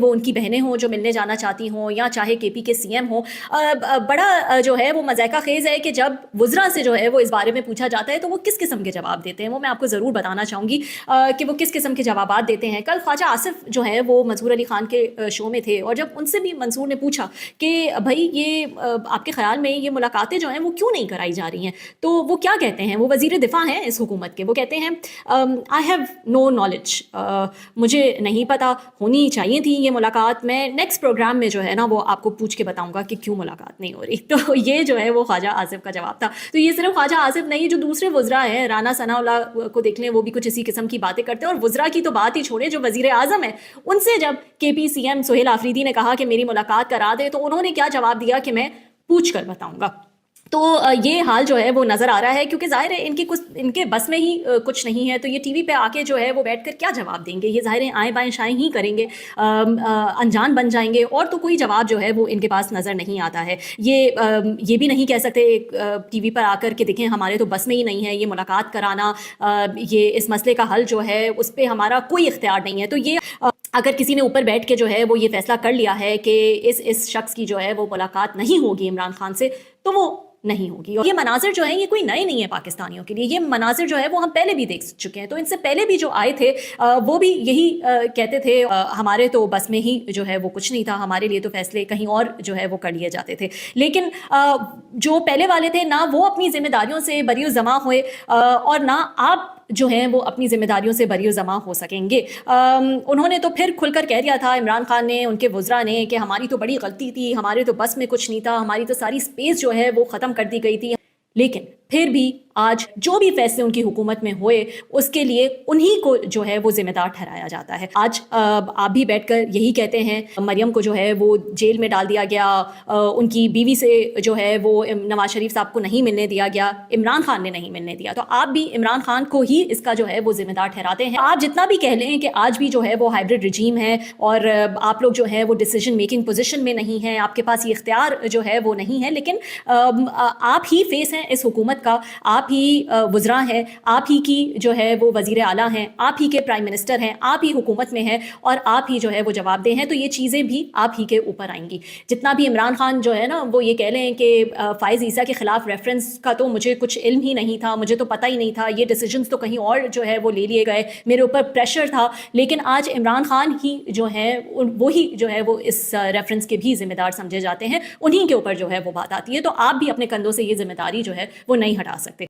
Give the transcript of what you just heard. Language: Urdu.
وہ ان کی بہنیں ہوں جو ملنے جانا چاہتی ہوں یا چاہے کے پی کے سی ایم ہوں. بڑا جو ہے وہ مذائقہ خیز ہے کہ جب وزراء سے جو ہے وہ اس بارے میں پوچھا جاتا ہے تو وہ کس قسم کے جواب دیتے ہیں. وہ میں آپ کو ضرور بتانا چاہوں گی کہ وہ کس قسم کے جوابات دیتے ہیں. کل خواجہ آصف جو ہے وہ منصور علی خان کے شو میں تھے اور جب ان سے بھی منصور نے پوچھا کہ بھائی یہ آپ کے خیال میں یہ ملاقاتیں جو ہیں وہ کیوں نہیں کرائی جا رہی ہیں, تو وہ کیا کہتے ہیں. وہ وزیر دفاع ہیں اس حکومت کے. وہ کہتے ہیں آئی ہیو نو نالج, مجھے نہیں پتا, ہونی چاہیے تھی یہ ملاقات. میں نیکسٹ پروگرام میں جو ہے نا وہ آپ کو پوچھ کے بتاؤں گا کہ کیوں ملاقات نہیں ہو رہی. تو یہ جو ہے وہ خواجہ آصف کا جواب تھا. تو یہ صرف خواجہ آصف نہیں, جو دوسرے وزراء ہیں, رانا ثناء اللہ کو دیکھ لیں, وہ بھی کچھ اسی قسم کی باتیں کرتے ہیں. اور وزراء کی تو بات ہی چھوڑیں, جو وزیر اعظم ہے ان سے جب کے پی سی ایم سہیل آفریدی نے کہا کہ میری ملاقات کرا دے, تو انہوں نے کیا جواب دیا کہ میں پوچھ کر بتاؤں گا. تو یہ حال جو ہے وہ نظر آ رہا ہے, کیونکہ ظاہر ہے ان کے بس میں ہی کچھ نہیں ہے. تو یہ ٹی وی پہ آ کے جو ہے وہ بیٹھ کر کیا جواب دیں گے. یہ ظاہر ہے آئیں بائیں شائیں ہی کریں گے, انجان بن جائیں گے, اور تو کوئی جواب جو ہے وہ ان کے پاس نظر نہیں آتا ہے. یہ بھی نہیں کہہ سکتے ٹی وی پر آ کر کہ دیکھیں ہمارے تو بس میں ہی نہیں ہے یہ ملاقات کرانا, یہ اس مسئلے کا حل جو ہے اس پہ ہمارا کوئی اختیار نہیں ہے. تو یہ اگر کسی نے اوپر بیٹھ کے جو ہے وہ یہ فیصلہ کر لیا ہے کہ اس شخص کی جو ہے وہ ملاقات نہیں ہوگی عمران خان سے, تو وہ نہیں ہوگی. اور یہ مناظر جو ہیں یہ کوئی نئے نہیں ہے پاکستانیوں کے لیے. یہ مناظر جو ہے وہ ہم پہلے بھی دیکھ چکے ہیں. تو ان سے پہلے بھی جو آئے تھے وہ بھی یہی کہتے تھے ہمارے تو بس میں ہی جو ہے وہ کچھ نہیں تھا, ہمارے لیے تو فیصلے کہیں اور جو ہے وہ کر لیے جاتے تھے. لیکن جو پہلے والے تھے نہ وہ اپنی ذمہ داریوں سے بری و زماں ہوئے, اور نہ آپ جو ہیں وہ اپنی ذمہ داریوں سے بری و زماں ہو سکیں گے. انہوں نے تو پھر کھل کر کہہ دیا تھا عمران خان نے, ان کے وزراء نے, کہ ہماری تو بڑی غلطی تھی, ہمارے تو بس میں کچھ نہیں تھا, ہماری تو ساری اسپیس جو ہے وہ ختم کر دی گئی تھی. لیکن پھر بھی آج جو بھی فیصلے ان کی حکومت میں ہوئے اس کے لیے انہی کو جو ہے وہ ذمہ دار ٹھہرایا جاتا ہے. آج آپ بھی بیٹھ کر یہی کہتے ہیں مریم کو جو ہے وہ جیل میں ڈال دیا گیا, ان کی بیوی سے جو ہے وہ نواز شریف صاحب کو نہیں ملنے دیا گیا, عمران خان نے نہیں ملنے دیا. تو آپ بھی عمران خان کو ہی اس کا جو ہے وہ ذمہ دار ٹھہراتے ہیں. آپ جتنا بھی کہہ لیں کہ آج بھی جو ہے وہ ہائبرڈ رجیم ہے اور آپ لوگ جو ہے وہ ڈیسیجن میکنگ پوزیشن میں نہیں ہیں, آپ کے پاس یہ اختیار جو ہے وہ نہیں ہے, لیکن آپ ہی فیس ہیں اس حکومت کا, آپ ہی وزراء ہیں, آپ ہی کی جو ہے وہ وزیر اعلیٰ ہیں, آپ ہی کے پرائم منسٹر ہیں, آپ ہی حکومت میں ہیں, اور آپ ہی جو ہے وہ جواب دہ ہیں. تو یہ چیزیں بھی آپ ہی کے اوپر آئیں گی. جتنا بھی عمران خان جو ہے نا وہ یہ کہہ لیں کہ فائز عیسیٰ کے خلاف ریفرنس کا تو مجھے کچھ علم ہی نہیں تھا, مجھے تو پتہ ہی نہیں تھا, یہ ڈیسیجنز تو کہیں اور جو ہے وہ لے لیے گئے, میرے اوپر پریشر تھا. لیکن آج عمران خان ہی جو ہیں وہی جو ہے وہ اس ریفرنس کے بھی ذمہ دار سمجھے جاتے ہیں, انہی کے اوپر جو ہے وہ بات آتی ہے. تو آپ بھی اپنے کندھوں سے یہ ذمہ داری جو ہے وہ نہیں ہٹا سکتے.